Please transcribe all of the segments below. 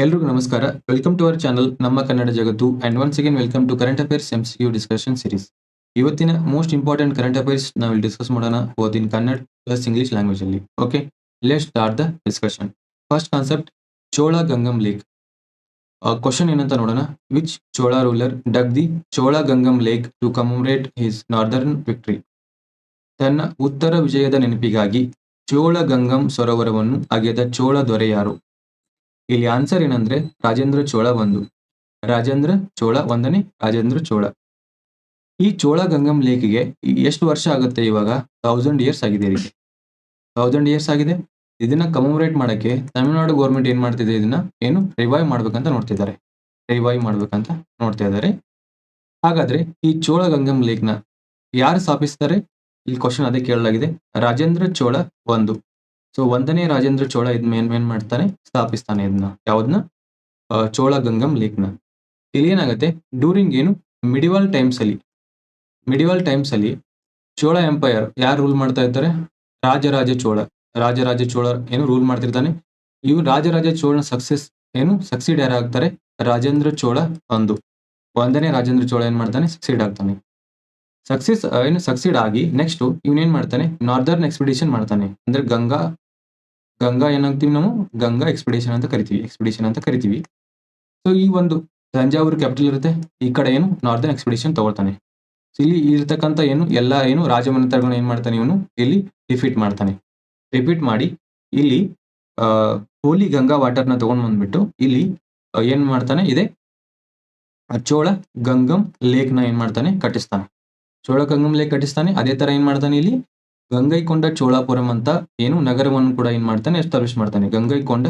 ಎಲ್ರಿಗೂ ನಮಸ್ಕಾರ. Welcome to our channel ನಮ್ಮ ಕನ್ನಡ ಜಗತ್ತು and once again welcome to current affairs MCQ discussion series. ಇವತ್ತಿನ ಮೋಸ್ಟ್ ಇಂಪಾರ್ಟೆಂಟ್ ಕರೆಂಟ್ ಅಫೇರ್ಸ್ ನಾವಿಲ್ಲಿ ಡಿಸ್ಕಸ್ ಮಾಡೋಣ both in Kannada plus English language ಅಲ್ಲಿ. Okay, let's start the discussion. First concept, Chola Gangam lake. Question ಏನಂತ ನೋಡೋಣ. Which Chola ruler dug the Chola Gangam lake to commemorate his northern victory? ತನ್ನ ಉತ್ತರ ವಿಜಯದ ನೆನಪಿಗಾಗಿ ಚೋಳ ಗಂಗಂ ಸರೋವರವನ್ನು ಅಗೆದ ಚೋಳ ದೊರೆ ಯಾರು? ಇಲ್ಲಿ ಆನ್ಸರ್ ಏನಂದ್ರೆ ರಾಜೇಂದ್ರ ಚೋಳ ಒಂದು. ರಾಜೇಂದ್ರ ಚೋಳ ಒಂದನೇ ರಾಜೇಂದ್ರ ಚೋಳ. ಈ ಚೋಳ ಗಂಗಂ ಲೇಕ್ಗೆ ಎಷ್ಟು ವರ್ಷ ಆಗುತ್ತೆ? ಇವಾಗ 1000 ಇಯರ್ಸ್ ಆಗಿದೆ. ಇದಕ್ಕೆ 1000 ಇಯರ್ಸ್ ಆಗಿದೆ. ಇದನ್ನ ಕಮಮರೇಟ್ ಮಾಡಕ್ಕೆ ತಮಿಳುನಾಡು ಗೌರ್ಮೆಂಟ್ ಏನ್ ಮಾಡ್ತಿದೆ, ಇದನ್ನ ಏನು ರಿವೈವ್ ಮಾಡ್ಬೇಕಂತ ನೋಡ್ತಿದ್ದಾರೆ. ನೋಡ್ತಾ ಇದ್ದಾರೆ. ಹಾಗಾದ್ರೆ ಈ ಚೋಳ ಗಂಗಂ ಲೇಕ್ ನ ಯಾರು ಸ್ಥಾಪಿಸ್ತಾರೆ? ಇಲ್ಲಿ ಕ್ವಶನ್ ಅದೇ ಕೇಳಲಾಗಿದೆ. ರಾಜೇಂದ್ರ ಚೋಳ ಒಂದು. ಸೊ ಒಂದನೇ ರಾಜೇಂದ್ರ ಚೋಳ ಇದನ್ನ ಏನ್ ಮಾಡ್ತಾನೆ, ಸ್ಥಾಪಿಸ್ತಾನೆ ಇದನ್ನ. ಯಾವ್ದನ್ನ? ಚೋಳ ಗಂಗಂ ಲೇಕ್ ನ. ಇಲ್ಲಿ ಏನಾಗುತ್ತೆ, ಡ್ಯೂರಿಂಗ್ ಏನು ಮಿಡಿವಲ್ ಟೈಮ್ಸ್ ಅಲ್ಲಿ ಚೋಳ ಎಂಪೈರ್ ಯಾರು ರೂಲ್ ಮಾಡ್ತಾ ಇರ್ತಾರೆ? ರಾಜರಾಜ ಚೋಳ ಏನು ರೂಲ್ ಮಾಡ್ತಿರ್ತಾನೆ. ಇವು ರಾಜರಾಜ ಚೋಳನ ಸಕ್ಸೀಡ್ ಯಾರಾಗ್ತಾರೆ? ರಾಜೇಂದ್ರ ಚೋಳ ಒಂದು. ಒಂದನೇ ರಾಜೇಂದ್ರ ಚೋಳ ಏನ್ ಮಾಡ್ತಾನೆ, ಸಕ್ಸೀಡ್ ಆಗ್ತಾನೆ. ಸಕ್ಸೀಡ್ ಆಗಿ ನೆಕ್ಸ್ಟ್ ಇವನೇನ್ ಮಾಡ್ತಾನೆ, ನಾರ್ದರ್ನ್ ಎಕ್ಸ್ಪಿಡಿಷನ್ ಮಾಡ್ತಾನೆ. ಅಂದ್ರೆ ಗಂಗಾ ಏನಾಗ್ತೀವಿ ನಾವು, ಗಂಗಾ ಎಕ್ಸ್ಪಿಡಿಷನ್ ಅಂತ ಕರಿತೀವಿ. ಸೊ ಈ ಒಂದು ತಂಜಾವೂರು ಕ್ಯಾಪಿಟಲ್ ಇರುತ್ತೆ, ಈ ಕಡೆ ಏನು ನಾರ್ದರ್ನ್ ಎಕ್ಸ್ಪಿಡಿಷನ್ ತಗೊಳ್ತಾನೆ. ಸೊ ಇಲ್ಲಿ ಇರ್ತಕ್ಕಂಥ ಏನು ರಾಜಮನೆತನಗಳನ್ನ ಏನ್ ಮಾಡ್ತಾನೆ ಇವನು, ಇಲ್ಲಿ ರಿಪೀಟ್ ಮಾಡಿ ಇಲ್ಲಿ ಹೋಲಿ ಗಂಗಾ ವಾಟರ್ ನ ತಗೊಂಡ್ ಬಂದ್ಬಿಟ್ಟು ಇಲ್ಲಿ ಏನ್ ಮಾಡ್ತಾನೆ, ಇದೆ ಚೋಳ ಗಂಗಂ ಲೇಕ್ ನ ಏನ್ ಮಾಡ್ತಾನೆ, ಕಟ್ಟಿಸ್ತಾನೆ. ಚೋಳ ಗಂಗಂ ಲೇಕ್ ಕಟ್ಟಿಸ್ತಾನೆ. ಅದೇ ತರ ಏನ್ ಮಾಡ್ತಾನೆ, ಇಲ್ಲಿ ಗಂಗೈಕೊಂಡ ಚೋಳಾಪುರಂ ಅಂತ ಏನು ನಗರವನ್ನು ಕೂಡ ಏನ್ ಮಾಡ್ತಾನೆ, ಎಸ್ಟಾಬ್ಲಿಷ್ ಮಾಡ್ತಾನೆ. ಗಂಗೈಕೊಂಡ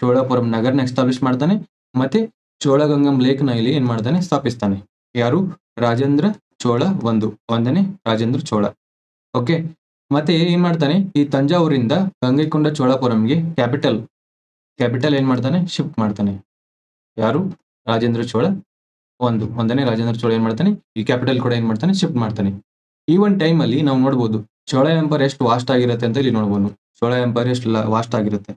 ಚೋಳಾಪುರಂ ನಗರನ ಎಸ್ಟಾಬ್ಲಿಷ್ ಮಾಡ್ತಾನೆ. ಮತ್ತೆ ಚೋಳ ಗಂಗಂ ಲೇಕ್ ನ ಇಲ್ಲಿ ಏನ್ ಮಾಡ್ತಾನೆ, ಸ್ಥಾಪಿಸ್ತಾನೆ. ಯಾರು? ರಾಜೇಂದ್ರ ಚೋಳ ಒಂದನೇ ರಾಜೇಂದ್ರ ಚೋಳ. ಓಕೆ, ಮತ್ತೆ ಏನ್ ಮಾಡ್ತಾನೆ, ಈ ತಂಜಾವೂರಿಂದ ಗಂಗೈಕೊಂಡ ಚೋಳಾಪುರಂಗೆ ಕ್ಯಾಪಿಟಲ್ ಏನ್ ಮಾಡ್ತಾನೆ, ಶಿಫ್ಟ್ ಮಾಡ್ತಾನೆ. ಯಾರು? ರಾಜೇಂದ್ರ ಚೋಳ ಒಂದನೇ ರಾಜೇಂದ್ರ ಚೋಳ ಏನ್ ಮಾಡ್ತಾನೆ, ಈ ಕ್ಯಾಪಿಟಲ್ ಕೂಡ ಏನ್ ಮಾಡ್ತಾನೆ, ಶಿಫ್ಟ್ ಮಾಡ್ತಾನೆ. ಈ ಒಂದು ಟೈಮ್ ಅಲ್ಲಿ ನಾವು ನೋಡ್ಬೋದು ಚೋಳ ಎಂಪೈರ್ ಎಷ್ಟು ವಾಸ್ಟ್ ಆಗಿರುತ್ತೆ ಅಂತ. ಇಲ್ಲಿ ನೋಡ್ಬೋದು ಚೋಳ ಎಂಪೈರ್ ಎಷ್ಟು ವಾಸ್ಟ್ ಆಗಿರುತ್ತೆ.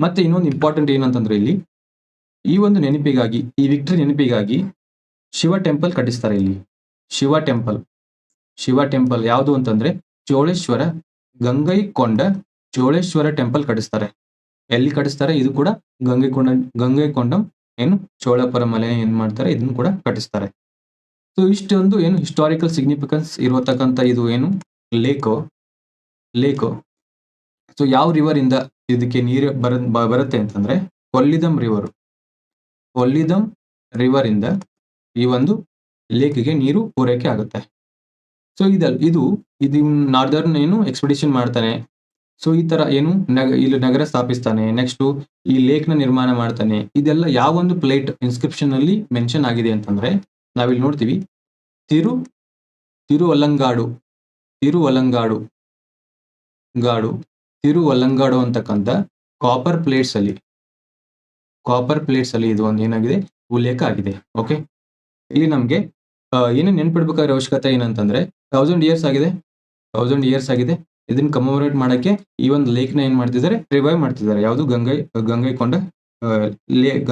ಮತ್ತೆ ಇನ್ನೊಂದು ಇಂಪಾರ್ಟೆಂಟ್ ಏನಂತಂದ್ರೆ, ಇಲ್ಲಿ ಈ ಒಂದು ನೆನಪಿಗಾಗಿ, ಈ ವಿಕ್ಟರಿ ನೆನಪಿಗಾಗಿ ಶಿವ ಟೆಂಪಲ್ ಕಟ್ಟಿಸ್ತಾರೆ. ಇಲ್ಲಿ ಶಿವ ಟೆಂಪಲ್ ಯಾವುದು ಅಂತಂದ್ರೆ ಚೋಳೇಶ್ವರ, ಗಂಗೈಕೊಂಡ ಚೋಳೇಶ್ವರ ಟೆಂಪಲ್ ಕಟ್ಟಿಸ್ತಾರೆ. ಎಲ್ಲಿ ಕಟ್ಟಿಸ್ತಾರೆ? ಇದು ಕೂಡ ಗಂಗೈಕೊಂಡಂ ಏನು ಚೋಳಪುರಂ ಮಲೆ ಏನ್ ಮಾಡ್ತಾರೆ, ಇದನ್ನು ಕೂಡ ಕಟ್ಟಿಸ್ತಾರೆ. ಸೊ ಇಷ್ಟೊಂದು ಏನು ಹಿಸ್ಟಾರಿಕಲ್ ಸಿಗ್ನಿಫಿಕೆನ್ಸ್ ಇರತಕ್ಕಂಥ ಇದು ಏನು ಲೇಕ್. ಸೊ ಯಾವ ರಿವರ್ ಇಂದ ಇದಕ್ಕೆ ನೀರು ಬರುತ್ತೆ ಅಂತಂದ್ರೆ ಕೊಲ್ಲಿದಂ ರಿವರ್ ಇಂದ ಈ ಒಂದು ಲೇಕ್ಗೆ ನೀರು ಪೂರೈಕೆ ಆಗುತ್ತೆ. ಸೊ ಇದು ನಾರ್ದರ್ನ್ ಏನು ಎಕ್ಸ್ಪಿಡಿಷನ್ ಮಾಡ್ತಾನೆ. ಸೊ ಈ ತರ ಏನು ಇಲ್ಲಿ ನಗರ ಸ್ಥಾಪಿಸ್ತಾನೆ. ನೆಕ್ಸ್ಟ್ ಈ ಲೇಕ್ ನ ನಿರ್ಮಾಣ ಮಾಡ್ತಾನೆ. ಇದೆಲ್ಲ ಯಾವ ಒಂದು ಪ್ಲೇಟ್ ಇನ್ಸ್ಕ್ರಿಪ್ಷನ್ ಅಲ್ಲಿ ಮೆನ್ಷನ್ ಆಗಿದೆ ಅಂತಂದ್ರೆ, ನಾವಿಲ್ಲಿ ನೋಡ್ತೀವಿ ತಿರುವಲ್ಲಂಗಾಡು ಅಂತಕ್ಕಂಥ ಕಾಪರ್ ಪ್ಲೇಟ್ಸ್ ಅಲ್ಲಿ ಇದು ಒಂದು ಏನಾಗಿದೆ, ಉಲ್ಲೇಖ ಆಗಿದೆ. ಓಕೆ, ಇಲ್ಲಿ ನಮ್ಗೆ ಏನೇನು ನೆನ್ಪಿಡ್ಬೇಕಾಗಿರೋ ಅವಶ್ಯಕತೆ ಏನಂತಂದ್ರೆ 1000 ಇಯರ್ಸ್ ಆಗಿದೆ. ಇದನ್ನ ಕಮಮರೇಟ್ ಮಾಡಕ್ಕೆ ಈ ಒಂದು ಲೇಕ್ ನ ಏನ್ ಮಾಡ್ತಿದ್ದಾರೆ, ರಿವೈವ್ ಮಾಡ್ತಿದ್ದಾರೆ. ಯಾವುದು?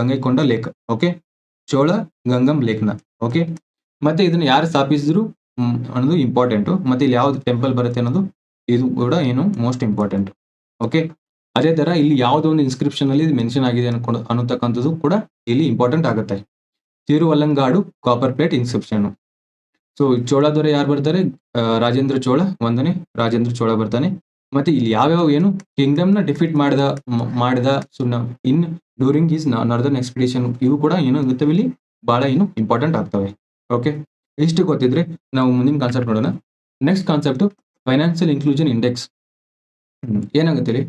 ಗಂಗೈಕೊಂಡ lake. Okay, Chola Gangam lake ನ. ಓಕೆ, ಮತ್ತೆ ಇದನ್ನ ಯಾರು ಸ್ಥಾಪಿಸಿದ್ರು ಅನ್ನೋದು ಇಂಪಾರ್ಟೆಂಟ್. ಮತ್ತೆ ಇಲ್ಲಿ ಯಾವ್ದು ಟೆಂಪಲ್ ಬರುತ್ತೆ ಅನ್ನೋದು ಇದು ಕೂಡ ಏನು ಮೋಸ್ಟ್ ಇಂಪಾರ್ಟೆಂಟ್. ಓಕೆ, ಅದೇ ತರ ಇಲ್ಲಿ ಯಾವ್ದೋ ಒಂದು ಇನ್ಸ್ಕ್ರಿಪ್ಷನ್ ಅಲ್ಲಿ ಮೆನ್ಷನ್ ಆಗಿದೆ ಅನ್ನತಕ್ಕಂಥದ್ದು ಕೂಡ ಇಲ್ಲಿ ಇಂಪಾರ್ಟೆಂಟ್ ಆಗುತ್ತೆ. Thiruvalangadu copper plate inscription. So Chola ದೊರೆ ಯಾರು ಬರ್ತಾರೆ? ರಾಜೇಂದ್ರ ಚೋಳ ಒಂದನೇ ರಾಜೇಂದ್ರ ಚೋಳ ಬರ್ತಾನೆ. ಮತ್ತೆ ಇಲ್ಲಿ ಯಾವ್ಯಾವ ಏನು ಕಿಂಗ್ಡಮ್ ನ ಡಿಫೀಟ್ ಮಾಡಿದ ಇನ್ ಡ್ಯೂರಿಂಗ್ ಹಿಸ್ ನಾರ್ದರ್ನ್ ಎಕ್ಸ್ಪಿಡಿಷನ್, ಇವು ಕೂಡ ಏನಾಗುತ್ತೆ ಇಲ್ಲಿ ಬಹಳ ಇಂಪಾರ್ಟೆಂಟ್ ಆಗ್ತವೆ. ಓಕೆ, ಇಷ್ಟು ಗೊತ್ತಿದ್ರೆ ನಾವು ಮುಂದಿನ ಕಾನ್ಸೆಪ್ಟ್ ನೋಡೋಣ. Next concept financial inclusion index. ಏನಾಗುತ್ತೆ ಇಲ್ಲಿ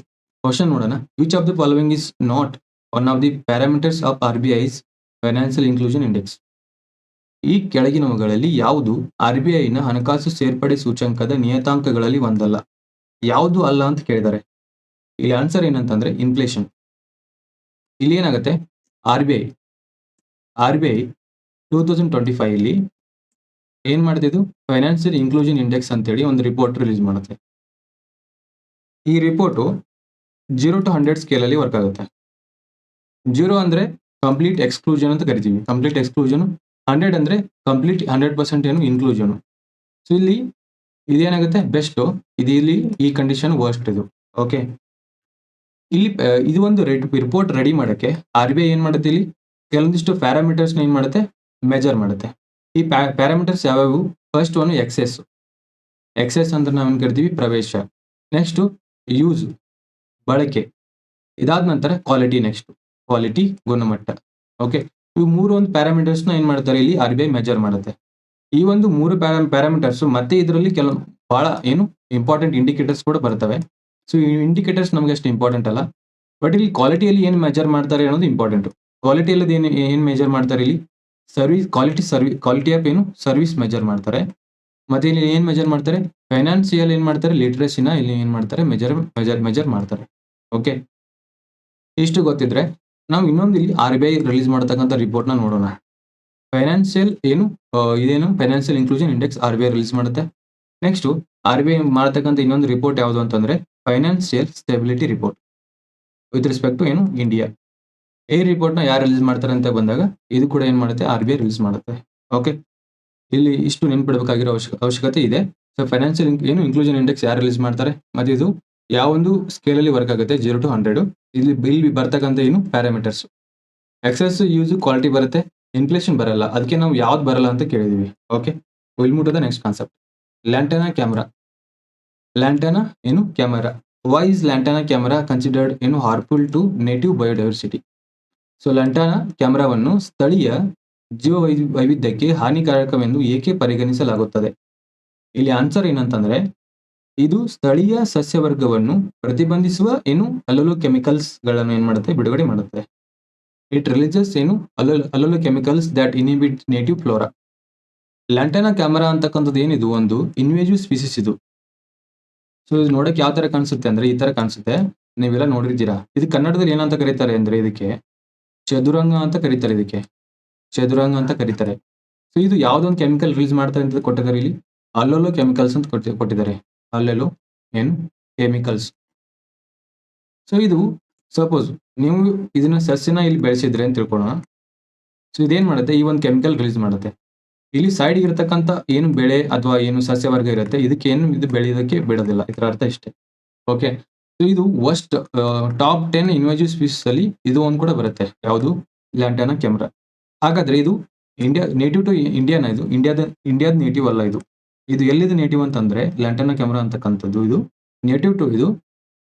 ಕ್ವಶನ್ ನೋಡೋಣ. Which of the following is not one of the parameters of RBI's financial inclusion index? ಈ ಕೆಳಗಿನವುಗಳಲ್ಲಿ ಯಾವುದು RBI ನ ಹಣಕಾಸು ಸೇರ್ಪಡೆ ಸೂಚ್ಯಂಕದ ನಿಯತಾಂಕಗಳಲ್ಲಿ ಒಂದಲ್ಲ? ಯಾವುದು ಅಲ್ಲ ಅಂತ ಕೇಳಿದ್ದಾರೆ. ಇಲ್ಲಿ ಆನ್ಸರ್ ಏನಂತಂದ್ರೆ ಇನ್ಫ್ಲೇಷನ್. ಇಲ್ಲಿ ಏನಾಗುತ್ತೆ, RBI 2025 ಇಲ್ಲಿ ಏನ್ ಮಾಡ್ತಿದ್ದು, ಫೈನಾನ್ಷಿಯಲ್ ಇನ್ಕ್ಲೂಷನ್ ಇಂಡೆಕ್ಸ್ ಅಂತೇಳಿ ಒಂದು ರಿಪೋರ್ಟ್ ರಿಲೀಸ್ ಮಾಡುತ್ತೆ. ಈ ರಿಪೋರ್ಟು 0 ಟು 100 ಸ್ಕೇಲಲ್ಲಿ ವರ್ಕ್ ಆಗುತ್ತೆ. 0 ಅಂದ್ರೆ ಕಂಪ್ಲೀಟ್ ಎಕ್ಸ್‌ಕ್ಲೂಷನ್ ಅಂತ ಕರಿತೀವಿ. Complete exclusion. 100 ಅಂದ್ರೆ ಕಂಪ್ಲೀಟ್ 100% ಏನು ಇನ್ಕ್ಲೂಷನ್. ಸೊ ಇಲ್ಲಿ ಇದೇನಾಗುತ್ತೆ ಬೆಸ್ಟು. ಇದು ಇಲ್ಲಿ ಈ ಕಂಡೀಷನ್ ವರ್ಸ್ಟ್ ಇದು. ಓಕೆ. ಇಲ್ಲಿ ಇದು ಒಂದು ರಿಪೋರ್ಟ್ ರೆಡಿ ಮಾಡಕ್ಕೆ ಆರ್-ಬಿ-ಐ ಏನ್ ಮಾಡುತ್ತೆ ಇಲ್ಲಿ ಕೆಲವೊಂದಿಷ್ಟು ಪ್ಯಾರಾಮೀಟರ್ಸ್‌ನ ಏನ್ ಮಾಡುತ್ತೆ ಮೆಜರ್ ಮಾಡುತ್ತೆ. ಈ ಪ್ಯಾರಾಮೀಟರ್ಸ್ ಯಾವ್ಯಾವು? First one excess. ಎಕ್ಸೆಸ್ ಅಂದ್ರೆ ನಾವೇನ್ ಕರಿತೀವಿ ಪ್ರವೇಶ. ನೆಕ್ಸ್ಟ್ ಯೂಸ್ ಬಳಕೆ. ಇದಾದ ನಂತರ ಕ್ವಾಲಿಟಿ ನೆಕ್ಸ್ಟ್. ಕ್ವಾಲಿಟಿ ಗುಣಮಟ್ಟ. ಓಕೆ. ಇವು ಮೂರು ಒಂದು ಪ್ಯಾರಾಮೀಟರ್ಸ್‌ನ ಏನ್ ಮಾಡ್ತಾರೆ ಇಲ್ಲಿ ಆರ್-ಬಿ-ಐ ಮೆಜರ್ ಮಾಡುತ್ತೆ. ಈ ಒಂದು ಮೂರು ಪ್ಯಾರಾಮೀಟರ್ಸ್ ಮತ್ತೆ ಇದರಲ್ಲಿ ಕೆಲವು ಬಹಳ ಏನು ಇಂಪಾರ್ಟೆಂಟ್ ಇಂಡಿಕೇಟರ್ಸ್ ಕೂಡ ಬರ್ತವೆ. ಸೊ ಈ ಇಂಡಿಕೇಟರ್ಸ್ ನಮಗೆ ಅಷ್ಟು ಇಂಪಾರ್ಟೆಂಟ್ ಅಲ್ಲ. ಬಟ್ ಇಲ್ಲಿ ಕ್ವಾಲಿಟಿಯಲ್ಲಿ ಏನು ಮೆಜರ್ ಮಾಡ್ತಾರೆ ಅನ್ನೋದು ಇಂಪಾರ್ಟೆಂಟ್. ಕ್ವಾಲಿಟಿಯಲ್ಲಿ ಏನು ಮೆಜರ್ ಮಾಡ್ತಾರೆ ಇಲ್ಲಿ ಕ್ವಾಲಿಟಿ ಆಫ್ ಏನು ಸರ್ವಿಸ್ ಮೆಜರ್ ಮಾಡ್ತಾರೆ. ಮತ್ತೆ ಇಲ್ಲಿ ಏನ್ ಮೆಜರ್ ಮಾಡ್ತಾರೆ ಫೈನಾನ್ಸಿಯಲ್ ಏನ್ ಮಾಡ್ತಾರೆ ಲಿಟ್ರಸಿನ ಇಲ್ಲಿ ಏನ್ ಮಾಡ್ತಾರೆ ಮೆಜರ್ ಮಾಡ್ತಾರೆ. ಓಕೆ. ಇಷ್ಟು ಗೊತ್ತಿದ್ರೆ ನಾವು ಇನ್ನೊಂದು ಇಲ್ಲಿ ಆರ್-ಬಿ-ಐ ರಿಲೀಸ್ ಮಾಡತಕ್ಕಂಥ ರಿಪೋರ್ಟ್‌ನ ನೋಡೋಣ. ಫೈನಾನ್ಸಿಯಲ್ ಏನು ಇದೇನು financial inclusion index RBI release ಮಾಡುತ್ತೆ. ನೆಕ್ಸ್ಟ್ ಆರ್-ಬಿ-ಐ ಮಾಡತಕ್ಕಂಥ ಇನ್ನೊಂದು ರಿಪೋರ್ಟ್ ಯಾವುದು ಅಂತಂದ್ರೆ financial stability report with respect to ಏನು ಇಂಡಿಯಾ. ಈ ರಿಪೋರ್ಟ್‌ನ ಯಾರು ರಿಲೀಸ್ ಮಾಡ್ತಾರೆ ಅಂತ ಬಂದಾಗ ಇದು ಕೂಡ ಏನ್ ಮಾಡುತ್ತೆ ಆರ್-ಬಿ-ಐ ರಿಲೀಸ್ ಮಾಡುತ್ತೆ. ಓಕೆ. ಇಲ್ಲಿ ಇಷ್ಟು ನೆನಪಿಡಬೇಕಾಗಿರೋ ಅವಶ್ಯಕತೆ ಇದೆ. ಸೊ ಫೈನಾನ್ಸಿಯಲ್ ಏನು ಇನ್ಕ್ಲೂಷನ್ ಇಂಡೆಕ್ಸ್ ಯಾರು ರಿಲೀಸ್ ಮಾಡ್ತಾರೆ ಮತ್ತೆ ಇದು ಯಾವ ಒಂದು ಸ್ಕೇಲ್ ಅಲ್ಲಿ ವರ್ಕ್ ಆಗುತ್ತೆ 0 ಟು 100. ಇಲ್ಲಿ ಬರ್ತಕ್ಕಂಥ ಏನು ಪ್ಯಾರಾಮೀಟರ್ಸ್. ಎಕ್ಸೆಸ್ ಯೂಸ್ ಕ್ವಾಲಿಟಿ ಬರುತ್ತೆ. ಇನ್ಫ್ಲೇಷನ್ ಬರಲ್ಲ. ಅದಕ್ಕೆ ನಾವು ಯಾವ್ದು ಬರಲ್ಲ ಅಂತ ಕೇಳಿದೀವಿ. Okay. Will move to the next concept. Lantana camara. Lantana ಏನು camara. Why is lantana camara considered ಏನು harmful to native biodiversity. So lantana ಕ್ಯಾಮೆರಾವನ್ನು ಸ್ಥಳೀಯ ಜೀವ ವೈವಿಧ್ಯಕ್ಕೆ ಹಾನಿಕಾರಕವೆಂದು ಏಕೆ ಪರಿಗಣಿಸಲಾಗುತ್ತದೆ? ಇಲ್ಲಿ ಆನ್ಸರ್ ಏನಂತಂದ್ರೆ ಇದು ಸ್ಥಳೀಯ ಸಸ್ಯವರ್ಗವನ್ನು ಪ್ರತಿಬಂಧಿಸುವ ಏನು ಅಲ್ಲಲು ಕೆಮಿಕಲ್ಸ್ ಗಳನ್ನು ಏನ್ ಮಾಡುತ್ತೆ ಬಿಡುಗಡೆ ಮಾಡುತ್ತೆ. ಇಟ್ ರಿಲೀಸಸ್ ಏನು allelochemicals that inhibit native flora. Lantana camara ಅಂತಕ್ಕಂಥದ್ದು ಏನಿದು ಒಂದು ಇನ್ವೇಜಿವ್ ಸ್ಪೀಸಿಸ್ ಇದು. ಸೊ ಇದು ನೋಡಕ್ಕೆ ಯಾವ ತರ ಕಾಣಿಸುತ್ತೆ ಅಂದ್ರೆ ಈ ತರ ಕಾಣಿಸುತ್ತೆ. ನೀವೆಲ್ಲ ನೋಡಿರ್ತೀರಾ. ಇದು ಕನ್ನಡದಲ್ಲಿ ಏನಂತ ಕರೀತಾರೆ ಅಂದ್ರೆ ಇದಕ್ಕೆ ಚದುರಂಗ ಅಂತ ಕರೀತಾರೆ. ಚದುರಂಗ ಅಂತ ಕರೀತಾರೆ. ಸೊ ಇದು ಯಾವ್ದೊಂದು ಕೆಮಿಕಲ್ ರಿಲೀಸ್ ಮಾಡ್ತಾರೆ ಅಂತ ಕೊಟ್ಟಿದ್ದಾರೆ ಇಲ್ಲಿ ಅಲ್ಲೋಲೋ ಕೆಮಿಕಲ್ಸ್ ಅಂತ ಕೊಟ್ಟಿದ್ದಾರೆ. ಅಲ್ಲೆಲ್ಲೋ ಏನು ಕೆಮಿಕಲ್ಸ್. ಸೊ ಇದು ಸಪೋಸ್ ನೀವು ಇದನ್ನ ಸಸ್ಯನ ಇಲ್ಲಿ ಬೆಳೆಸಿದ್ರೆ ಅಂತ ತಿಳ್ಕೊಳ್ಳೋಣ. ಸೊ ಇದೇನ್ ಮಾಡುತ್ತೆ ಈ ಒಂದು ಕೆಮಿಕಲ್ ರಿಲೀಸ್ ಮಾಡುತ್ತೆ. ಇಲ್ಲಿ ಸೈಡ್ ಇರತಕ್ಕಂತ ಏನು ಬೆಳೆ ಅಥವಾ ಏನು ಸಸ್ಯವರ್ಗ ಇರುತ್ತೆ ಇದಕ್ಕೆ ಏನು ಇದು ಬೆಳೆಯೋದಕ್ಕೆ ಬಿಡೋದಿಲ್ಲ. ಇದರ ಅರ್ಥ ಇಷ್ಟೇ. ಓಕೆ. ಸೊ ಇದು ವರ್ಸ್ಟ್ ಟಾಪ್ 10 ಇನ್ವೇಜಿವ್ ಸ್ಪೀಸೀಸ್ ಅಲ್ಲಿ ಇದು ಒಂದು ಕೂಡ ಬರುತ್ತೆ. ಯಾವುದು ಲ್ಯಾಂಟೆನಾ ಕ್ಯಾಮೆರಾ. ಹಾಗಾದ್ರೆ ಇದು ಇಂಡಿಯಾ ನೇಟಿವ್ ಟು ಇಂಡಿಯಾನ ಇದು ಇಂಡಿಯಾದ ನೇಟಿವ್ ಅಲ್ಲ ಇದು. ಇದು ಎಲ್ಲಿದೆ ನೇಟಿವ್ ಅಂತಂದ್ರೆ ಲ್ಯಾಂಟೆನಾ ಕ್ಯಾಮೆರಾ ಅಂತಕ್ಕಂಥದ್ದು ಇದು ನೇಟಿವ್ ಟು ಇದು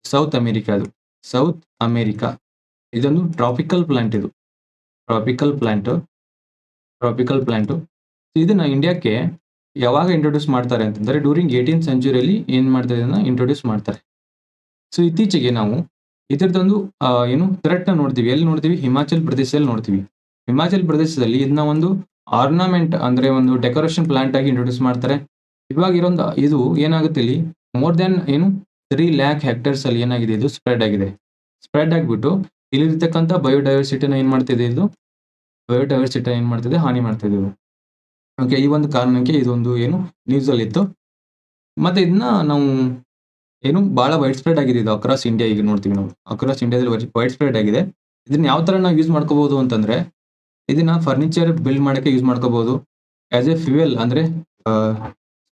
ಸೌತ್ ಅಮೆರಿಕಾ. ಇದು ಸೌತ್ ಅಮೆರಿಕಾ. ಇದೊಂದು ಟ್ರಾಪಿಕಲ್ ಪ್ಲಾಂಟ್. ಇದು ಟ್ರಾಪಿಕಲ್ ಪ್ಲಾಂಟ್. ಇದನ್ನ ಇಂಡಿಯಾಕ್ಕೆ ಯಾವಾಗ ಇಂಟ್ರೊಡ್ಯೂಸ್ ಮಾಡ್ತಾರೆ ಅಂತಂದ್ರೆ ಡ್ಯೂರಿಂಗ್ 18th ಸೆಂಚುರಿಯಲ್ಲಿ ಏನ್ ಮಾಡ್ತಾರೆ ಇದನ್ನ ಇಂಟ್ರೊಡ್ಯೂಸ್ ಮಾಡ್ತಾರೆ. ಸೊ ಇತ್ತೀಚೆಗೆ ನಾವು ಇದರದೊಂದು ಏನು ಥ್ರೆಟ್ ನ ನೋಡ್ತೀವಿ. ಎಲ್ಲಿ ನೋಡ್ತೀವಿ? ಹಿಮಾಚಲ್ ಪ್ರದೇಶದಲ್ಲಿ ನೋಡ್ತೀವಿ. ಹಿಮಾಚಲ್ ಪ್ರದೇಶದಲ್ಲಿ ಇದನ್ನ ಒಂದು ಆರ್ನಮೆಂಟ್ ಅಂದ್ರೆ ಒಂದು ಡೆಕೋರೇಷನ್ ಪ್ಲಾಂಟ್ ಆಗಿ ಇಂಟ್ರೊಡ್ಯೂಸ್ ಮಾಡ್ತಾರೆ. ಇವಾಗ ಇದು ಏನಾಗುತ್ತೆ ಇಲ್ಲಿ ಮೋರ್ ದೆನ್ ಏನು 3 lakh ಹೆಕ್ಟೇರ್ಸ್ ಅಲ್ಲಿ ಏನಾಗಿದೆ ಇದು ಸ್ಪ್ರೆಡ್ ಆಗಿದೆ. ಸ್ಪ್ರೆಡ್ ಆಗಿಬಿಟ್ಟು ಇಲ್ಲಿರ್ತಕ್ಕಂಥ ಬಯೋಡೈವರ್ಸಿಟಿನ ಏನ್ ಮಾಡ್ತಿದೆ ಹಾನಿ ಮಾಡ್ತಿದೆ ಇದು. ಓಕೆ. ಈ ಒಂದು ಕಾರಣಕ್ಕೆ ಇದೊಂದು ಏನು ನ್ಯೂಸ್ ಅಲ್ಲಿ ಇತ್ತು. ಮತ್ತೆ ಇದನ್ನ ನಾವು ಏನು ಬಹಳ ವೈಡ್ ಸ್ಪ್ರೆಡ್ ಆಗಿದೆ ಇದು ಅಕ್ರಾಸ್ ಇಂಡಿಯಾ. ಈಗ ನೋಡ್ತೀವಿ ನಾವು ಅಕ್ರಾಸ್ ಇಂಡಿಯಾದಲ್ಲಿ ವೈಡ್ ಸ್ಪ್ರೆಡ್ ಆಗಿದೆ. ಇದನ್ನ ಯಾವ ತರ ನಾವು ಯೂಸ್ ಮಾಡ್ಕೋಬಹುದು ಅಂತಂದ್ರೆ ಇದನ್ನ ಫರ್ನಿಚರ್ ಬಿಲ್ಡ್ ಮಾಡಕ್ಕೆ ಯೂಸ್ ಮಾಡ್ಕೋಬಹುದು. ಆಸ್ ಎ ಫ್ಯೂಯಲ್ ಅಂದ್ರೆ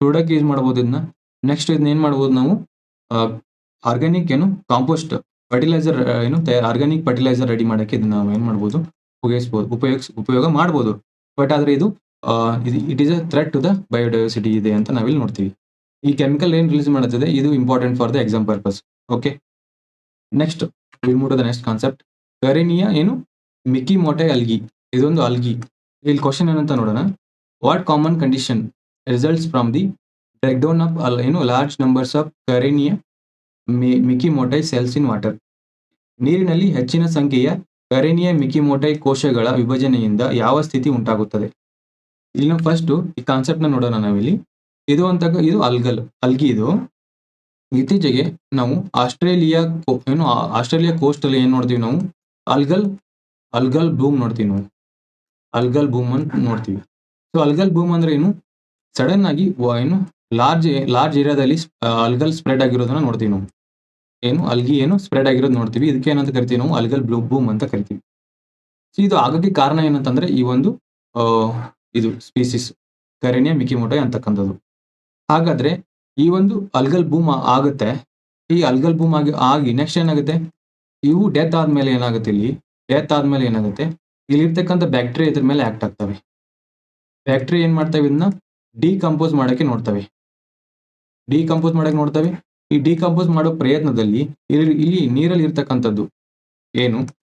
ಸುಡಕ್ಕೆ ಯೂಸ್ ಮಾಡಬಹುದು ಇದನ್ನ. ನೆಕ್ಸ್ಟ್ ಇದನ್ನ ಏನ್ ಮಾಡಬಹುದು ನಾವು ಆರ್ಗ್ಯಾನಿಕ್ ಏನು ಕಾಂಪೋಸ್ಟ್ ಫರ್ಟಿಲೈಸರ್ ಏನು ಆರ್ಗ್ಯಾನಿಕ್ ಫರ್ಟಿಲೈಸರ್ ರೆಡಿ ಮಾಡಕ್ಕೆ ಇದನ್ನ ನಾವು ಏನ್ ಮಾಡಬಹುದು ಉಪಯೋಗ ಮಾಡಬಹುದು. ಬಟ್ ಆದ್ರೆ ಇದು it is a threat to the biodiversity ಇದೆ ಅಂತ ನಾವಿಲ್ಲಿ ನೋಡ್ತೀವಿ. ಈ ಕೆಮಿಕಲ್ ಏನ್ ರಿಲೀಸ್ ಮಾಡುತ್ತದೆ ಇದು important for the exam purpose. Okay. Next will move to the next concept. Karenia ಏನು ಮಿಕಿಮೋಟೈ ಅಲ್ಗಿ. ಇದೊಂದು ಅಲ್ಗಿ. ಇಲ್ಲಿ ಕ್ವಶನ್ ಏನಂತ ನೋಡೋಣ. What common condition results from the break down of large numbers of Karenia mikimotoi cells in water. ನೀರಿನಲ್ಲಿ ಹೆಚ್ಚಿನ ಸಂಖ್ಯೆಯ ಕರೇನಿಯಾ ಮಿಕಿಮೋಟೈ ಕೋಶಗಳ ವಿಭಜನೆಯಿಂದ ಯಾವ ಸ್ಥಿತಿ ಉಂಟಾಗುತ್ತದೆ? ಇಲ್ಲಿ ನಾವು ಫಸ್ಟ್ ಈ ಕಾನ್ಸೆಪ್ಟ್ ನ ನೋಡೋಣ ನಾವಿಲ್ಲಿ. ಇದು ಅಲ್ಗಿ. ಇದು ಇತ್ತೀಚೆಗೆ ನಾವು ಆಸ್ಟ್ರೇಲಿಯಾ ಕೋಸ್ಟ್ ಅಲ್ಲಿ ಏನ್ ನೋಡ್ತೀವಿ ನಾವು ಅಲ್ಗಲ್ ಬೂಮ್ ನೋಡ್ತೀವಿ ನಾವು. ಅಲ್ಗಲ್ ಬೂಮ್ ಅಂತ ನೋಡ್ತೀವಿ. ಸೊ ಅಲ್ಗಲ್ ಬೂಮ್ ಅಂದ್ರೆ ಏನು ಸಡನ್ ಆಗಿ ಏನು ಲಾರ್ಜ್ ಏರಿಯಾದಲ್ಲಿ ಅಲ್ಗಲ್ ಸ್ಪ್ರೆಡ್ ಆಗಿರೋದನ್ನ ನೋಡ್ತೀವಿ ನಾವು. ಅಲ್ಗಿ ಸ್ಪ್ರೆಡ್ ಆಗಿರೋದು ನೋಡ್ತೀವಿ. ಇದಕ್ಕೆ ಏನಂತ ಕರಿತೀವಿ ನಾವು ಅಲ್ಗಲ್ ಬೂಮ್ ಅಂತ ಕರಿತೀವಿ. ಸೊ ಇದು ಆಗಕ್ಕೆ ಕಾರಣ ಏನಂತಂದ್ರೆ ಈ ಒಂದು ಇದು ಸ್ಪೀಸಿಸ್ ಕರೇನಿಯಾ ಮಿಕಿಮೋಟೋ ಅಂತಕ್ಕಂಥದ್ದು. ಹಾಗಾದ್ರೆ ಈ ಒಂದು ಅಲ್ಗಲ್ ಬೂಮ್ ಆಗುತ್ತೆ. ಈ ಅಲ್ಗಲ್ ಬೂಮ್ ಆಗಿ ನೆಕ್ಸ್ಟ್ ಏನಾಗುತ್ತೆ? ಇವು ಡೆತ್ ಆದ್ಮೇಲೆ ಏನಾಗುತ್ತೆ ಇಲ್ಲಿರ್ತಕ್ಕಂಥ ಬ್ಯಾಕ್ಟೀರಿಯಾ ಇದ್ರ ಮೇಲೆ ಆಕ್ಟ್ ಆಗ್ತವೆ. ಬ್ಯಾಕ್ಟೀರಿಯಾ ಏನ್ ಮಾಡ್ತವೆ? ಇದನ್ನ ಡಿಕಂಪೋಸ್ ಮಾಡಕ್ಕೆ ನೋಡ್ತವೆ. ಈ ಡಿಕಂಪೋಸ್ ಮಾಡೋ ಪ್ರಯತ್ನದಲ್ಲಿ ಇಲ್ಲಿ ನೀರಲ್ಲಿ ಇರ್ತಕ್ಕಂಥದ್ದು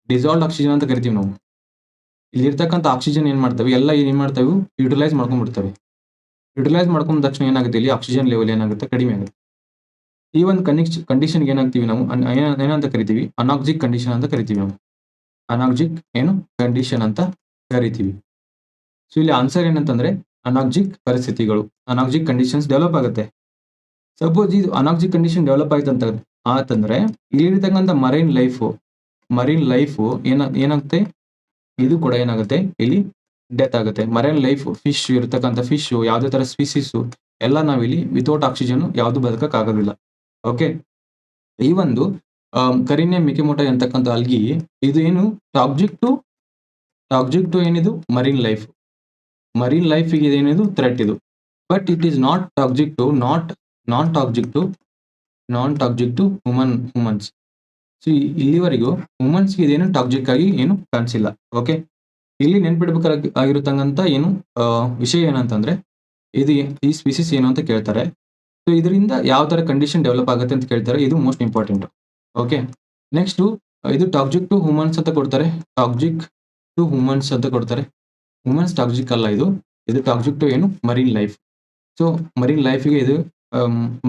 ಡಿಸಾಲ್ವ್ಡ್ ಆಕ್ಸಿಜನ್ ಅಂತ ಕರಿತೀವಿ ನಾವು. ಇಲ್ಲಿ ಇರ್ತಕ್ಕಂಥ ಆಕ್ಸಿಜನ್ ಏನ್ ಮಾಡ್ತವೆ? ಯುಟಿಲೈಸ್ ಮಾಡ್ಕೊಂಡ್ಬಿಡ್ತವೆ. ಯುಟಿಲೈಸ್ ಮಾಡ್ಕೊಂಡ ತಕ್ಷಣ ಏನಾಗುತ್ತೆ? ಇಲ್ಲಿ ಆಕ್ಸಿಜನ್ ಲೆವೆಲ್ ಏನಾಗುತ್ತೆ? ಕಡಿಮೆ ಆಗುತ್ತೆ. ಈ ಒಂದು ಕಂಡೀಷನ್ ಏನಾಗ್ತೀವಿ ನಾವು ಏನಂತ ಕರಿತೀವಿ? ಅನಾಕ್ಸಿಕ್ ಕಂಡೀಷನ್ ಅಂತ ಕರಿತೀವಿ ನಾವು. ಅನಾಕ್ಸಿಕ್ ಕಂಡೀಷನ್ ಅಂತ ಕರಿತೀವಿ. ಸೊ ಇಲ್ಲಿ ಆನ್ಸರ್ ಏನಂತಂದ್ರೆ ಅನಾಕ್ಸಿಕ್ ಪರಿಸ್ಥಿತಿಗಳು, ಅನಾಕ್ಸಿಕ್ ಕಂಡೀಷನ್ಸ್ ಡೆವಲಪ್ ಆಗುತ್ತೆ. ಸಪೋಸ್ ಇದು ಅನಾಕ್ಸಿಕ್ ಕಂಡೀಷನ್ ಡೆವಲಪ್ ಆಯ್ತಂದ್ರೆ ಇಲ್ಲಿರ್ತಕ್ಕಂಥ ಮರೈನ್ ಲೈಫ್ ಏನಾಗುತ್ತೆ? ಇದು ಕೂಡ ಏನಾಗುತ್ತೆ? ಇಲ್ಲಿ ಡೆತ್ ಆಗುತ್ತೆ. ಮರೈನ್ ಲೈಫ್ ಫಿಶ್ ಯಾವುದೇ ತರ ಸ್ಪೀಸೀಸ್ ಎಲ್ಲ ನಾವಿಲ್ಲಿ ವಿತೌಟ್ ಆಕ್ಸಿಜನ್ ಯಾವುದು ಬದುಕಕ್ಕೆ ಆಗೋದಿಲ್ಲ. ಓಕೆ, ಈ ಒಂದು ಕರೇನಿಯಾ ಮಿಕಿಮೋಟೋ ಅಂತಕ್ಕಂಥ ಅಲ್ಗಿ ಇದು ಟಾಕ್ಸಿಕ್ ಟು ಏನಿದು ಮರೀನ್ ಲೈಫ್ ಗೆ ಏನಿದು ಥ್ರೆಟ್ ಇದು. But it is not toxic to non toxic to humans. So ಇಲ್ಲಿವರೆಗೂ ಹ್ಯೂಮನ್ಸ್ ಗೆ ಇದೇನು ಟಾಕ್ಸಿಕ್ ಆಗಿ ಕಾಣಿಸಿಲ್ಲ. ಓಕೆ, ಇಲ್ಲಿ ನೆನ್ಪಿಡ್ಬೇಕಾಗಿರತಕ್ಕಂಥ ವಿಷಯ ಏನಂತಂದ್ರೆ ಈ ಸ್ಪೀಸಿಸ್ ಏನು ಅಂತ ಕೇಳ್ತಾರೆ. ಸೊ ಇದರಿಂದ ಯಾವ ತರ ಕಂಡೀಷನ್ ಡೆವಲಪ್ ಆಗುತ್ತೆ ಅಂತ ಕೇಳ್ತಾರೆ. ಇದು ಮೋಸ್ಟ್ ಇಂಪಾರ್ಟೆಂಟ್. ಓಕೆ, ನೆಕ್ಸ್ಟ್ ಇದು ಟಾಕ್ಸಿಕ್ ಟು ಹ್ಯೂಮನ್ಸ್ ಅಂತ ಕೊಡ್ತಾರೆ. ಹ್ಯೂಮನ್ಸ್ ಟಾಕ್ಸಿಕ್ ಅಲ್ಲ, ಇದು toxic to marine life. So marine ಲೈಫ್ಗೆ ಇದು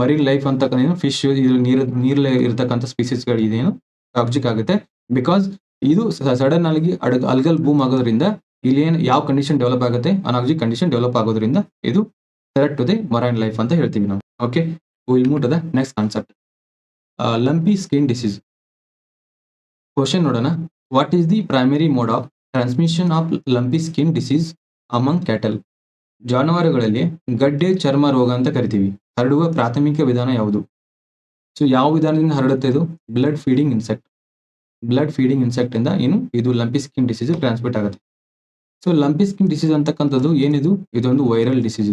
ಮರೀನ್ ಲೈಫ್ ಅಂತ ಫಿಶ್ ನೀರಲ್ಲಿ ಇರತಕ್ಕಂಥ ಸ್ಪೀಸೀಸ್ ಗಳು ಇದೇನು ಟಾಕ್ಸಿಕ್ ಆಗುತ್ತೆ. ಬಿಕಾಸ್ ಇದು ಸಡನ್ ಆಗಿ ಅಲ್ಗಲ್ ಬೂಮ್ ಆಗೋದ್ರಿಂದ ಇಲ್ಲಿ ಯಾವ ಕಂಡೀಷನ್ ಡೆವಲಪ್ ಆಗುತ್ತೆ? ಅನಾಕ್ಸಿಕ್ ಕಂಡೀಷನ್ ಡೆವಲಪ್ ಆಗೋದ್ರಿಂದ ಇದು threat to the marine life ಅಂತ ಹೇಳ್ತೀವಿ ನಾವು. Okay, will move to the next concept, lumpy skin disease. Question ನೋಡೋಣ. What is the primary mode of transmission of lumpy skin disease among cattle? ಜಾನುವಾರುಗಳಲ್ಲಿ ಗಡ್ಡೆ ಚರ್ಮ ರೋಗ ಅಂತ ಕರಿತೀವಿ. ಹರಡುವ ಪ್ರಾಥಮಿಕ ವಿಧಾನ ಯಾವುದು? ಸೊ ಯಾವ ವಿಧಾನದಿಂದ ಹರಡುತ್ತೆ? ಇದು ಬ್ಲಡ್ ಫೀಡಿಂಗ್ ಇನ್ಸೆಕ್ಟ್ ಇಂದ ಇದು ಲಂಪಿ ಸ್ಕಿನ್ ಡಿಸೀಸ್ ಟ್ರಾನ್ಸ್ಮಿಟ್ ಆಗುತ್ತೆ. ಸೊ ಲಂಪಿ ಸ್ಕಿನ್ ಡಿಸೀಸ್ ಅಂತಕ್ಕಂಥದ್ದು ಇದೊಂದು ವೈರಲ್ ಡಿಸೀಸ್.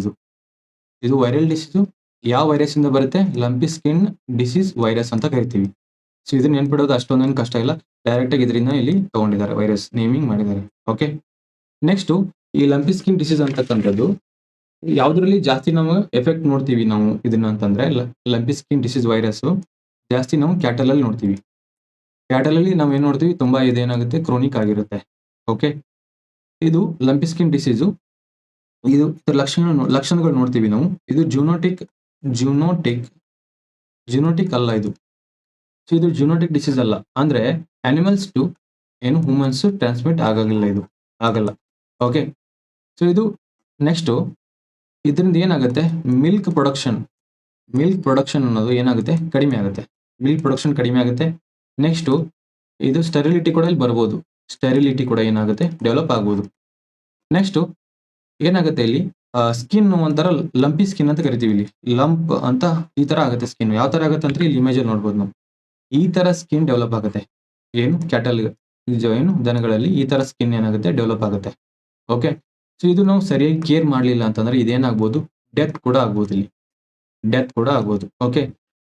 ಇದು ವೈರಲ್ ಡಿಸೀಸ್. ಯಾವ ವೈರಸ್ ಇಂದ ಬರುತ್ತೆ? ಲಂಪಿ ಸ್ಕಿನ್ ಡಿಸೀಸ್ ವೈರಸ್ ಅಂತ ಕರಿತೀವಿ. ಸೊ ಇದನ್ನ ನೆನ್ಪಿಡೋದು ಅಷ್ಟೊಂದೇನು ಕಷ್ಟ ಇಲ್ಲ. ಡೈರೆಕ್ಟ್ ಆಗಿ ಇದರಿಂದ ಇಲ್ಲಿ ತಗೊಂಡಿದ್ದಾರೆ, ವೈರಸ್ ನೇಮಿಂಗ್ ಮಾಡಿದ್ದಾರೆ. ಓಕೆ, ನೆಕ್ಸ್ಟ್ ಈ ಲಂಪಿ ಸ್ಕಿನ್ ಡಿಸೀಸ್ ಅಂತಕ್ಕಂಥದ್ದು ಯಾವ್ದ್ರಲ್ಲಿ ಜಾಸ್ತಿ ನಾವು ಎಫೆಕ್ಟ್ ನೋಡ್ತೀವಿ ನಾವು ಇದನ್ನ ಅಂತಂದ್ರೆ ಲಂಪಿ ಸ್ಕಿನ್ ಡಿಸೀಸ್ ವೈರಸ್ ಜಾಸ್ತಿ ನಾವು ಕ್ಯಾಟಲ್ ಅಲ್ಲಿ ನೋಡ್ತೀವಿ. ಕ್ಯಾಟಲ್ ಅಲ್ಲಿ ನಾವು ಏನ್ ನೋಡ್ತೀವಿ? ತುಂಬಾ ಇದೇನಾಗುತ್ತೆ? ಕ್ರೋನಿಕ್ ಆಗಿರುತ್ತೆ. ಓಕೆ, ಇದು ಲಂಪಿ ಸ್ಕಿನ್ ಡಿಸೀಸು. ಇದು ಲಕ್ಷಣಗಳು ನೋಡ್ತೀವಿ ನಾವು. ಇದು ಜೂನೋಟಿಕ್ ಅಲ್ಲ ಇದು. ಸೊ ಇದು ಜೂನೋಟಿಕ್ ಡಿಸೀಸ್ ಅಲ್ಲ. ಅಂದ್ರೆ ಅನಿಮಲ್ಸ್ ಟು ಹ್ಯೂಮನ್ಸ್ ಟ್ರಾನ್ಸ್ಮಿಟ್ ಆಗಲ್ಲ. ಓಕೆ, ಸೊ ಇದು ನೆಕ್ಸ್ಟ್ ಇದರಿಂದ ಏನಾಗುತ್ತೆ? ಮಿಲ್ಕ್ ಪ್ರೊಡಕ್ಷನ್ ಅನ್ನೋದು ಏನಾಗುತ್ತೆ? ಕಡಿಮೆ ಆಗುತ್ತೆ. ನೆಕ್ಸ್ಟ್ ಇದು ಸ್ಟೆರಿಲಿಟಿ ಕೂಡ ಇಲ್ಲಿ ಬರ್ಬೋದು. ಸ್ಟೆರಿಲಿಟಿ ಕೂಡ ಏನಾಗುತ್ತೆ? ಡೆವಲಪ್ ಆಗ್ಬೋದು. ನೆಕ್ಸ್ಟ್ ಏನಾಗುತ್ತೆ? ಇಲ್ಲಿ ಸ್ಕಿನ್ ಒಂಥರ ಲಂಪಿ ಸ್ಕಿನ್ ಅಂತ ಕರಿತೀವಿ. ಇಲ್ಲಿ ಲಂಪ್ ಅಂತ ಈ ತರ ಆಗುತ್ತೆ ಸ್ಕಿನ್. ಯಾವ ತರ ಆಗುತ್ತೆ ಅಂದ್ರೆ ಇಲ್ಲಿ ಇಮೇಜ್ ಅಲ್ಲಿ ನೋಡ್ಬೋದು ನಾವು. ಈ ತರ ಸ್ಕಿನ್ ಡೆವಲಪ್ ಆಗುತ್ತೆ. ಕ್ಯಾಟಲ್ ದನಗಳಲ್ಲಿ ಈ ತರ ಸ್ಕಿನ್ ಏನಾಗುತ್ತೆ? ಡೆವಲಪ್ ಆಗುತ್ತೆ. ಓಕೆ, ಸೊ ಇದು ನಾವು ಸರಿಯಾಗಿ ಕೇರ್ ಮಾಡಲಿಲ್ಲ ಅಂತಂದ್ರೆ ಇದೇನಾಗ್ಬೋದು? ಡೆತ್ ಕೂಡ ಆಗ್ಬೋದು. ಓಕೆ,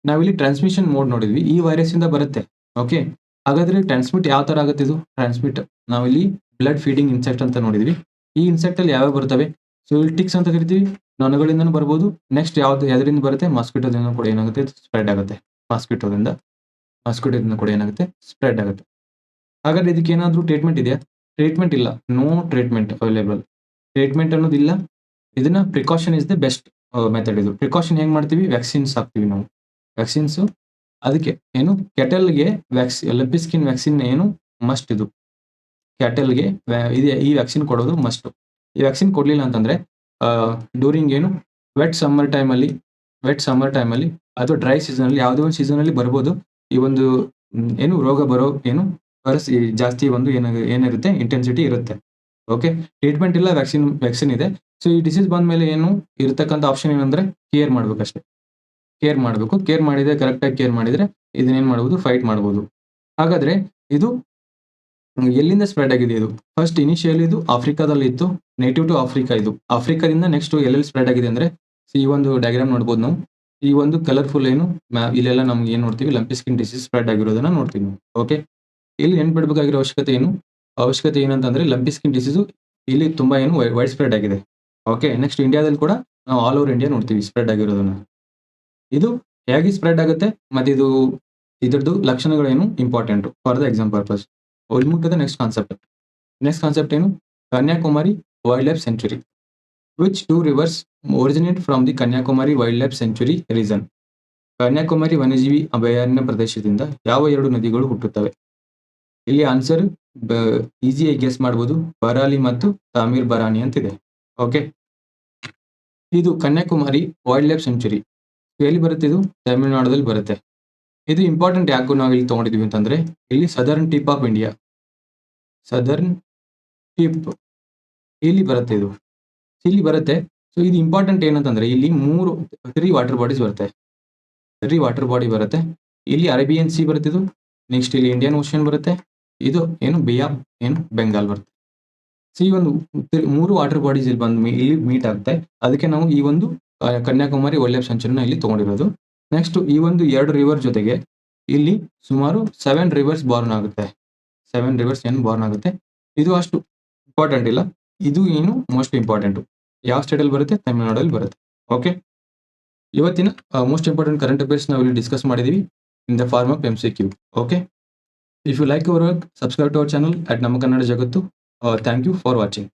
ನಾವಿಲ್ಲಿ ಟ್ರಾನ್ಸ್ಮಿಷನ್ ಮೋಡ್ ನೋಡಿದ್ವಿ. ಈ ವೈರಸ್ ಇಂದ ಬರುತ್ತೆ. ಓಕೆ, ಹಾಗಾದ್ರೆ ಟ್ರಾನ್ಸ್ಮಿಟ್ ಯಾವ ತರ ಆಗುತ್ತೆ? ಇದು ಟ್ರಾನ್ಸ್ಮಿಟ್ ನಾವಿಲ್ಲಿ ಬ್ಲಡ್ ಫೀಡಿಂಗ್ ಇನ್ಸೆಕ್ಟ್ ಅಂತ ನೋಡಿದ್ವಿ. ಈ ಇನ್ಸೆಕ್ಟ್ ಅಲ್ಲಿ ಯಾವ್ಯಾವ ಬರ್ತವೆ? ಸೊ ಇಲ್ಲಿ ಟಿಕ್ಸ್ ಅಂತ ಕರಿತೀವಿ. ನೊಣಗಳಿಂದನೂ ಬರ್ಬೋದು. ನೆಕ್ಸ್ಟ್ ಯಾವ್ದ್ರಿಂದ ಬರುತ್ತೆ? ಮಾಸ್ಕಿಟೋದಿಂದ ಕೂಡ ಏನಾಗುತ್ತೆ? ಸ್ಪ್ರೆಡ್ ಆಗುತ್ತೆ. ಮಾಸ್ಕಿಟೋದಿಂದ ಕೂಡ ಏನಾಗುತ್ತೆ? ಸ್ಪ್ರೆಡ್ ಆಗುತ್ತೆ. ಹಾಗಾದ್ರೆ ಇದಕ್ಕೆ ಏನಾದ್ರೂ ಟ್ರೀಟ್ಮೆಂಟ್ ಇದೆಯಾ? ಟ್ರೀಟ್ಮೆಂಟ್ ಇಲ್ಲ. No treatment available. ಟ್ರೀಟ್ಮೆಂಟ್ ಅನ್ನೋದಿಲ್ಲ. ಇದನ್ನ precaution is the best method. ಇದು ಪ್ರಿಕಾಷನ್ ಹೆಂಗ್ ಮಾಡ್ತೀವಿ? ವ್ಯಾಕ್ಸಿನ್ಸ್ ಹಾಕ್ತೀವಿ ನಾವು. ವ್ಯಾಕ್ಸಿನ್ಸ್ ಅದಕ್ಕೆ ಕೆಟಲ್ಗೆ ಲಂಪಿ ಸ್ಕಿನ್ ವ್ಯಾಕ್ಸಿನ್ ಮಸ್ಟ್. ಇದು ಕ್ಯಾಟಲ್ಗೆ ಈ ವ್ಯಾಕ್ಸಿನ್ ಕೊಡೋದು ಮಸ್ಟ್. ಈ ವ್ಯಾಕ್ಸಿನ್ ಕೊಡ್ಲಿಲ್ಲ ಅಂತಂದ್ರೆ ಡ್ಯೂರಿಂಗ್ ವೆಟ್ ಸಮ್ಮರ್ ಟೈಮ್ ಅಲ್ಲಿ ಅಥವಾ ಡ್ರೈ ಸೀಸನ್ ಅಲ್ಲಿ ಯಾವುದೇ ಒಂದು ಸೀಸನ್ ಅಲ್ಲಿ ಬರ್ಬೋದು. ಈ ಒಂದು ರೋಗ ಬರೋ ಜಾಸ್ತಿ ಒಂದು ಏನಿರುತ್ತೆ? ಇಂಟೆನ್ಸಿಟಿ ಇರುತ್ತೆ. ಓಕೆ, ಟ್ರೀಟ್ಮೆಂಟ್ ಇಲ್ಲ, ವ್ಯಾಕ್ಸಿನ್ ಇದೆ. ಸೊ ಈ ಡಿಸೀಸ್ ಬಂದ್ಮೇಲೆ ಇರತಕ್ಕಂಥ ಆಪ್ಷನ್ ಏನಂದ್ರೆ ಕೇರ್ ಮಾಡ್ಬೇಕಷ್ಟೇ. ಕೇರ್ ಮಾಡಬೇಕು. ಕೇರ್ ಮಾಡಿದ್ರೆ ಕರೆಕ್ಟಾಗಿ ಕೇರ್ ಮಾಡಿದ್ರೆ ಇದನ್ನೇನು ಮಾಡ್ಬೋದು ಫೈಟ್ ಮಾಡ್ಬೋದು. ಹಾಗಾದ್ರೆ ಇದು ಎಲ್ಲಿಂದ ಸ್ಪ್ರೆಡ್ ಆಗಿದೆ ಇದು? ಫಸ್ಟ್ ಇನಿಷಿಯಲ್ ಇದು ಆಫ್ರಿಕಾದಲ್ಲಿ ಇತ್ತು. ನೇಟಿವ್ ಟು ಆಫ್ರಿಕಾ ಇದು. ಆಫ್ರಿಕಾದಿಂದ ನೆಕ್ಸ್ಟ್ ಎಲ್ಲೆಲ್ಲಿ ಸ್ಪ್ರೆಡ್ ಆಗಿದೆ ಅಂದ್ರೆ ಈ ಒಂದು ಡಯಾಗ್ರಾಮ್ ನೋಡ್ಬೋದು ನಾವು. ಈ ಒಂದು ಕಲರ್‌ಫುಲ್ ಏನು ಇಲ್ಲೆಲ್ಲ ನಮ್ಗೆ ಏನ್ ನೋಡ್ತೀವಿ ಲಂಪಿ ಸ್ಕಿನ್ ಡಿಸೀಸ್ ಸ್ಪ್ರೆಡ್ ಆಗಿರೋದನ್ನ ನೋಡ್ತೀವಿ ನಾವು. ಓಕೆ. ಇಲ್ಲಿ ನೆನ್ಪಿಡ್ಬೇಕಾಗಿರೋ ಅವಶ್ಯಕತೆ ಏನಂತಂದ್ರೆ ಲಂಪಿ ಸ್ಕಿನ್ ಡಿಸೀಸು ಇಲ್ಲಿ ತುಂಬಾ ಏನು ವೈಡ್ ಸ್ಪ್ರೆಡ್ ಆಗಿದೆ. ಓಕೆ. ನೆಕ್ಸ್ಟ್ ಇಂಡಿಯಾದಲ್ಲಿ ಕೂಡ ನಾವು ಆಲ್ ಓವರ್ ಇಂಡಿಯಾ ನೋಡ್ತೀವಿ ಸ್ಪ್ರೆಡ್ ಆಗಿರೋದನ್ನ. ಇದು ಹೇಗೆ ಸ್ಪ್ರೆಡ್ ಆಗುತ್ತೆ ಮತ್ತೆ ಇದ್ರದ್ದು ಲಕ್ಷಣಗಳೇನು important for the exam purpose. Will move to the next concept. Next concept ಏನು? Kanyakumari wildlife sanctuary. Which two rivers originate from the Kanyakumari wildlife sanctuary reason. Kanyakumari ವನ್ಯಜೀವಿ ಅಭಯಾರಣ್ಯ ಪ್ರದೇಶದಿಂದ ಯಾವ 2 ನದಿಗಳು ಹುಟ್ಟುತ್ತವೆ? ಇಲ್ಲಿ ಆನ್ಸರ್ ಈಸಿಯಾಗಿ ಗೆಸ್ ಮಾಡ್ಬೋದು. ಬರಾಲಿ ಮತ್ತು ತಾಮೀರ್ ಬರಾನಿ ಅಂತಿದೆ. ಓಕೆ. ಇದು ಕನ್ಯಾಕುಮಾರಿ ವೈಲ್ಡ್ ಲೈಫ್ ಸೆಂಚುರಿ ಎಲ್ಲಿ ಬರುತ್ತೆ? ಇದು ತಮಿಳುನಾಡಲ್ಲಿ ಬರುತ್ತೆ. ಇದು ಇಂಪಾರ್ಟೆಂಟ್ ಯಾಕೋ ನಾವು ಇಲ್ಲಿ ತಗೊಂಡಿದ್ವಿ ಅಂತಂದ್ರೆ ಇಲ್ಲಿ southern tip of India, southern tip ಇಲ್ಲಿ ಬರುತ್ತೆ. ಇಲ್ಲಿ ಬರುತ್ತೆ. ಸೊ ಇದು ಇಂಪಾರ್ಟೆಂಟ್ ಏನಂತಂದ್ರೆ ಇಲ್ಲಿ 3 ವಾಟರ್ ಬಾಡೀಸ್ ಬರುತ್ತೆ. 3 ವಾಟರ್ ಬಾಡಿ ಬರುತ್ತೆ. ಇಲ್ಲಿ ಅರೇಬಿಯನ್ ಸಿ ಬರುತ್ತೆ ಇದು. ನೆಕ್ಸ್ಟ್ ಇಲ್ಲಿ ಇಂಡಿಯನ್ ಓಷನ್ ಬರುತ್ತೆ. ಇದು ಏನು ಬೇ ಆಫ್ ಬೆಂಗಾಲ್ ಬರುತ್ತೆ. ಸೊ ಈ ಒಂದು 3 ವಾಟರ್ ಬಾಡೀಸ್ ಇಲ್ಲಿ ಮೀಟ್ ಆಗುತ್ತೆ. ಅದಕ್ಕೆ ನಾವು ಈ ಒಂದು ಕನ್ಯಾಕುಮಾರಿ ವೈಲ್ಡ್ ಲೈಫ್ ಸೆಂಚುರಿನ ಇಲ್ಲಿ ತಗೊಂಡಿರೋದು. ನೆಕ್ಸ್ಟ್ ಈ ಒಂದು 2 ರಿವರ್ ಜೊತೆಗೆ ಇಲ್ಲಿ ಸುಮಾರು 7 ರಿವರ್ಸ್ ಬಾರ್ನ್ ಆಗುತ್ತೆ. 7 ರಿವರ್ಸ್ ಬಾರ್ನ್ ಆಗುತ್ತೆ. ಇದು ಅಷ್ಟು ಇಂಪಾರ್ಟೆಂಟ್ ಇಲ್ಲ. ಇದು ಮೋಸ್ಟ್ ಇಂಪಾರ್ಟೆಂಟ್. ಯಾವ ಸ್ಟೇಟಲ್ಲಿ ಬರುತ್ತೆ? ತಮಿಳುನಾಡಲ್ಲಿ ಬರುತ್ತೆ. ಓಕೆ. ಇವತ್ತಿನ ಮೋಸ್ಟ್ ಇಂಪಾರ್ಟೆಂಟ್ ಕರೆಂಟ್ ಅಫೇರ್ಸ್ ನಾವು ಇಲ್ಲಿ ಡಿಸ್ಕಸ್ ಮಾಡಿದೀವಿ in the form of MCQ. Okay. If you like our work, subscribe to our channel at ನಮ್ಮ ಕನ್ನಡ ಜಗತ್ತು. Thank you for watching.